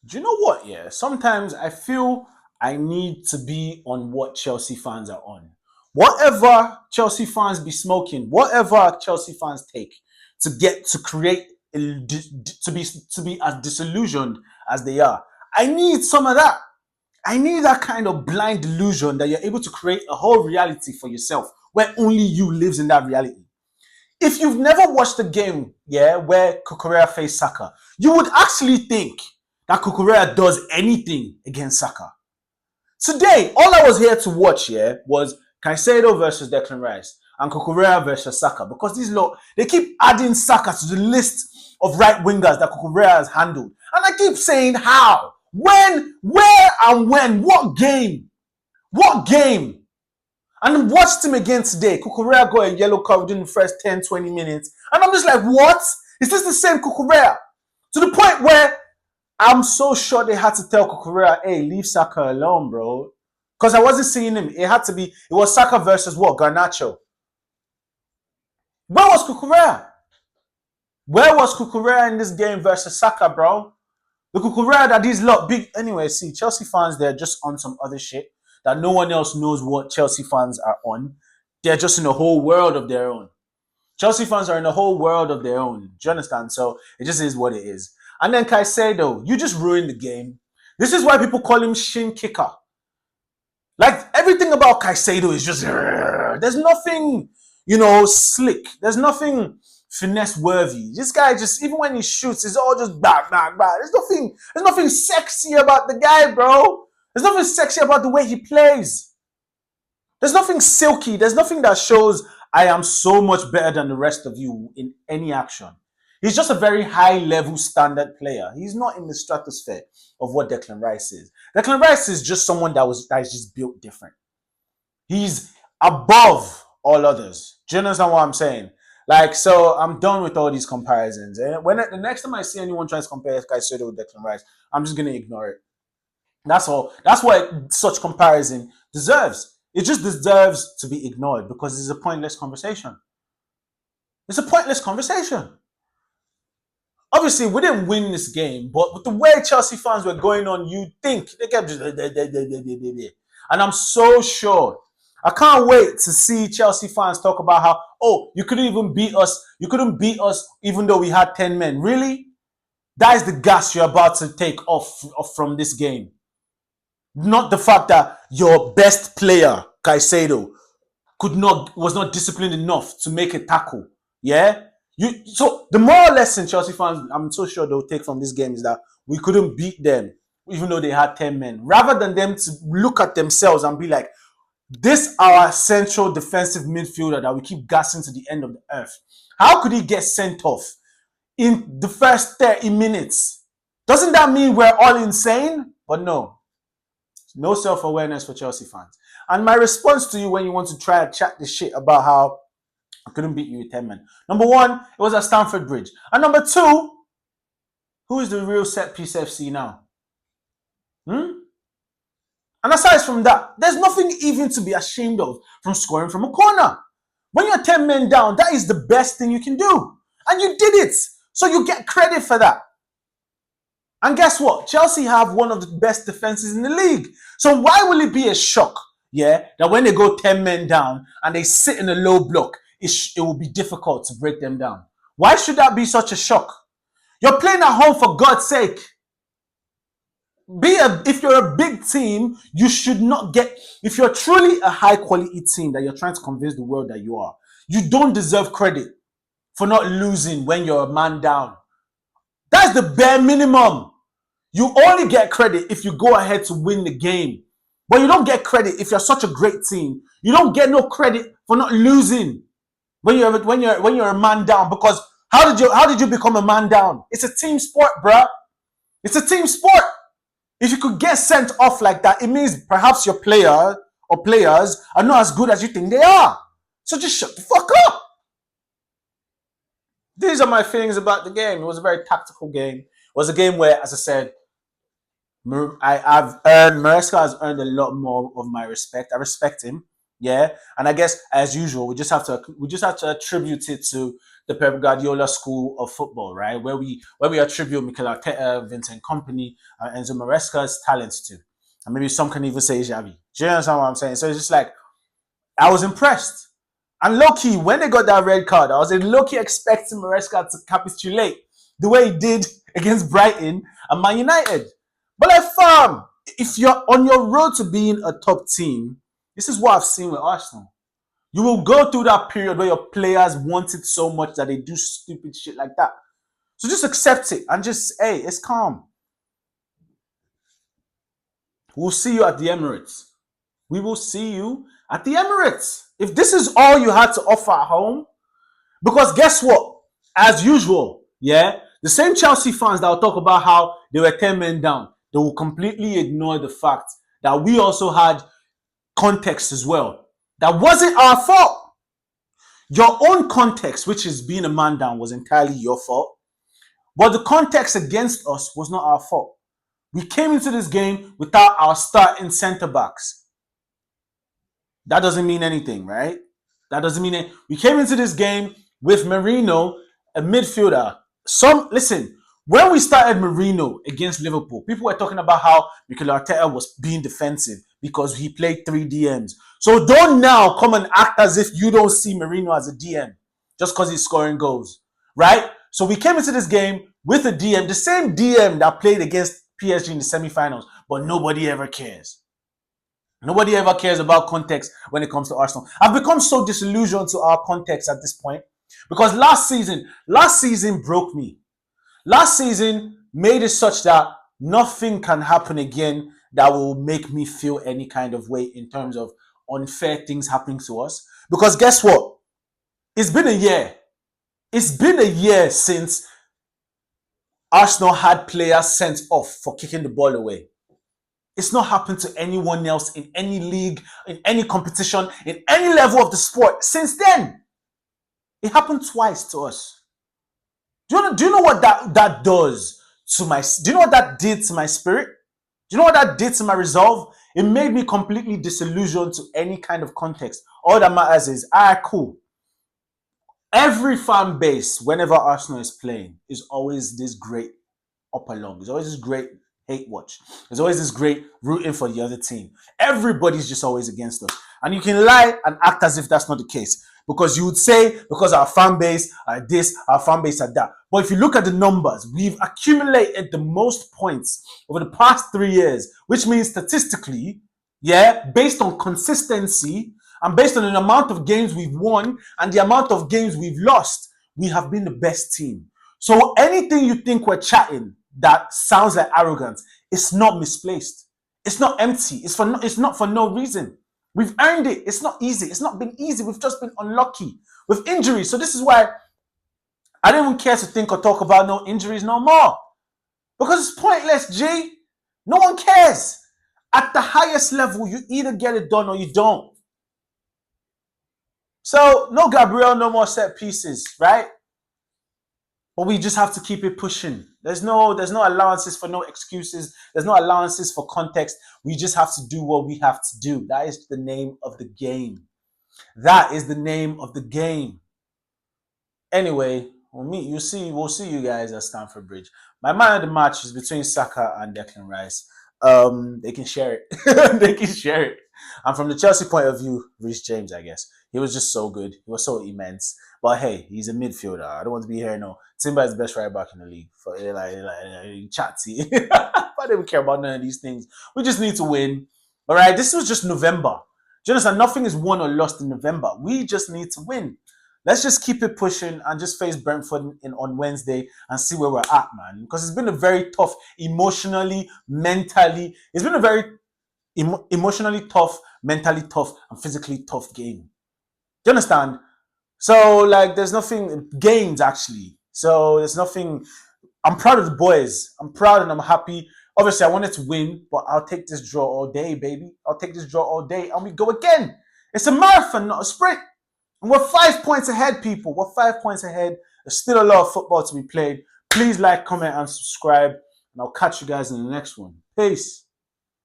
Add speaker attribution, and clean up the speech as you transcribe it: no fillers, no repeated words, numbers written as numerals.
Speaker 1: Do you know what? Yeah, sometimes I feel I need to be on what Chelsea fans are on. Whatever Chelsea fans be smoking, whatever Chelsea fans take to get to create to be as disillusioned as they are. I need some of that. I need that kind of blind delusion that you're able to create a whole reality for yourself where only you lives in that reality. If you've never watched the game, yeah, where Kukurea faced Saka, you would actually think that Kukurea does anything against Saka. Today, all I was here to watch, yeah, was Caicedo versus Declan Rice and Kukurea versus Saka, because these lot, they keep adding Saka to the list of right wingers that Kukurea has handled. And I keep saying how, when, where, and when, what game? What game? And I watched him again today. Kukurea got a yellow card within the first 10, 20 minutes. And I'm just like, what? Is this the same Kukurea? To the point where I'm so sure they had to tell Kukurea, hey, leave Saka alone, bro. Because I wasn't seeing him. It was Saka versus what? Garnacho. Where was Kukurea? Where was Kukurea in this game versus Saka, bro? The Kukurea that these lot big. Anyway, see, Chelsea fans, they're just on some other shit that no one else knows what Chelsea fans are on. They're just in a whole world of their own. Chelsea fans are in a whole world of their own. Do you understand? So it just is what it is. And then Caicedo, you just ruined the game. This is why people call him shin kicker. Like everything about Caicedo is just there's nothing, slick. There's nothing finesse worthy. This guy just even when he shoots, it's all just back, back, back. There's nothing sexy about the guy, bro. There's nothing sexy about the way he plays. There's nothing silky. There's nothing that shows I am so much better than the rest of you in any action. He's just a very high level standard player. He's not in the stratosphere of what Declan Rice is. Declan Rice is just someone that is just built different. He's above all others. Do you understand what I'm saying? Like, so I'm done with all these comparisons. And when the next time I see anyone trying to compare Caicedo with Declan Rice, I'm just gonna ignore it. That's all. That's what such comparison deserves. It just deserves to be ignored because it's a pointless conversation. It's a pointless conversation. Obviously, we didn't win this game, but with the way Chelsea fans were going on, you think they kept just. And I'm so sure. I can't wait to see Chelsea fans talk about how, oh, you couldn't even beat us. You couldn't beat us even though we had 10 men. Really? That is the gas you're about to take off from this game. Not the fact that your best player, Caicedo, was not disciplined enough to make a tackle. Yeah? So the moral lesson Chelsea fans, I'm so sure they'll take from this game is that we couldn't beat them, even though they had 10 men. Rather than them to look at themselves and be like, this our central defensive midfielder that we keep gassing to the end of the earth. How could he get sent off in the first 30 minutes? Doesn't that mean we're all insane? But no self-awareness for Chelsea fans. And my response to you when you want to try and chat this shit about how I couldn't beat you with 10 men. Number one, it was at Stamford Bridge. And number two, who is the real set piece FC now? And aside from that, there's nothing even to be ashamed of from scoring from a corner. When you're 10 men down, that is the best thing you can do. And you did it. So you get credit for that. And guess what? Chelsea have one of the best defenses in the league. So why will it be a shock, that when they go 10 men down and they sit in a low block, it will be difficult to break them down? Why should that be such a shock? You're playing at home, for God's sake. If you're a big team, you should not if you're truly a high quality team that you're trying to convince the world that you are, you don't deserve credit for not losing when you're a man down. That's the bare minimum. You only get credit if you go ahead to win the game. But you don't get credit if you're such a great team. You don't get no credit for not losing when you're a man down. Because how did you become a man down? It's a team sport, bruh. It's a team sport. If you could get sent off like that, it means perhaps your player or players are not as good as you think they are. So just shut the fuck up. These are my feelings about the game. It was a very tactical game. It was a game where, as I said, Maresca has earned a lot more of my respect. I respect him, and I guess as usual, we just have to attribute it to the Pep Guardiola school of football, right? Where we attribute Mikel Arteta, Vincent Kompany, Enzo Maresca's talents to, and maybe some can even say Xavi. Do you understand what I'm saying? So it's just like I was impressed. And low-key, when they got that red card, I was low-key expecting Maresca to capitulate the way he did against Brighton and Man United. But like, fam, if you're on your road to being a top team, this is what I've seen with Arsenal. You will go through that period where your players want it so much that they do stupid shit like that. So just accept it and just, hey, it's calm. We'll see you at the Emirates. We will see you at the Emirates. If this is all you had to offer at home, because guess what? As usual, yeah, the same Chelsea fans that will talk about how they were 10 men down, they will completely ignore the fact that we also had context as well. That wasn't our fault. Your own context, which is being a man down, was entirely your fault. But the context against us was not our fault. We came into this game without our starting centre backs. That doesn't mean anything, right? That doesn't mean it. We came into this game with Merino, a midfielder. Listen, when we started Merino against Liverpool, people were talking about how Mikel Arteta was being defensive because he played 3 DMs. So don't now come and act as if you don't see Merino as a DM just because he's scoring goals, right? So we came into this game with a DM, the same DM that played against PSG in the semi-finals, but nobody ever cares. Nobody ever cares about context when it comes to Arsenal. I've become so disillusioned to our context at this point because last season broke me. Last season made it such that nothing can happen again that will make me feel any kind of way in terms of unfair things happening to us. Because guess what? It's been a year. It's been a year since Arsenal had players sent off for kicking the ball away. It's not happened to anyone else in any league, in any competition, in any level of the sport since then. It happened twice to us. Do you know what that does to my? Do you know what that did to my spirit? Do you know what that did to my resolve? It made me completely disillusioned to any kind of context. All that matters is, cool. Every fan base, whenever Arsenal is playing, is always this great upper long. There's always this great hate watch. There's always this great rooting for the other team. Everybody's just always against us. And you can lie and act as if that's not the case. Because you would say, because our fan base are this, our fan base are that. But if you look at the numbers, we've accumulated the most points over the past 3 years, which means statistically, based on consistency and based on the amount of games we've won and the amount of games we've lost, we have been the best team. So anything you think we're chatting that sounds like arrogance, it's not misplaced. It's not empty. It's not for no reason. We've earned it. It's not easy. It's not been easy. We've just been unlucky with injuries. So this is why I don't even care to think or talk about no injuries no more. Because it's pointless, G. No one cares. At the highest level, you either get it done or you don't. So no Gabriel, no more set pieces, right? But we just have to keep it pushing. There's no allowances for no excuses. There's no allowances for context. We just have to do what we have to do. That is the name of the game. That is the name of the game. Anyway, we'll see you guys at Stamford Bridge. My man of the match is between Saka and Declan Rice. They can share it. They can share it. And from the Chelsea point of view, Reece James, I guess. He was just so good. He was so immense. But hey, he's a midfielder. I don't want to be here, no. Timber is the best right back in the league. For chatty. I don't care about none of these things. We just need to win. All right, this was just November. Do you understand? Nothing is won or lost in November. We just need to win. Let's just keep it pushing and just face Brentford on Wednesday and see where we're at, man. Because it's been a very tough, emotionally, mentally. It's been a very emotionally tough, mentally tough, and physically tough game. Do you understand? So, there's nothing, gains actually. So, there's nothing, I'm proud of the boys. I'm proud and I'm happy. Obviously, I wanted to win, but I'll take this draw all day, baby. I'll take this draw all day and we go again. It's a marathon, not a sprint. And we're 5 points ahead, people. We're 5 points ahead. There's still a lot of football to be played. Please like, comment, and subscribe. And I'll catch you guys in the next one. Peace.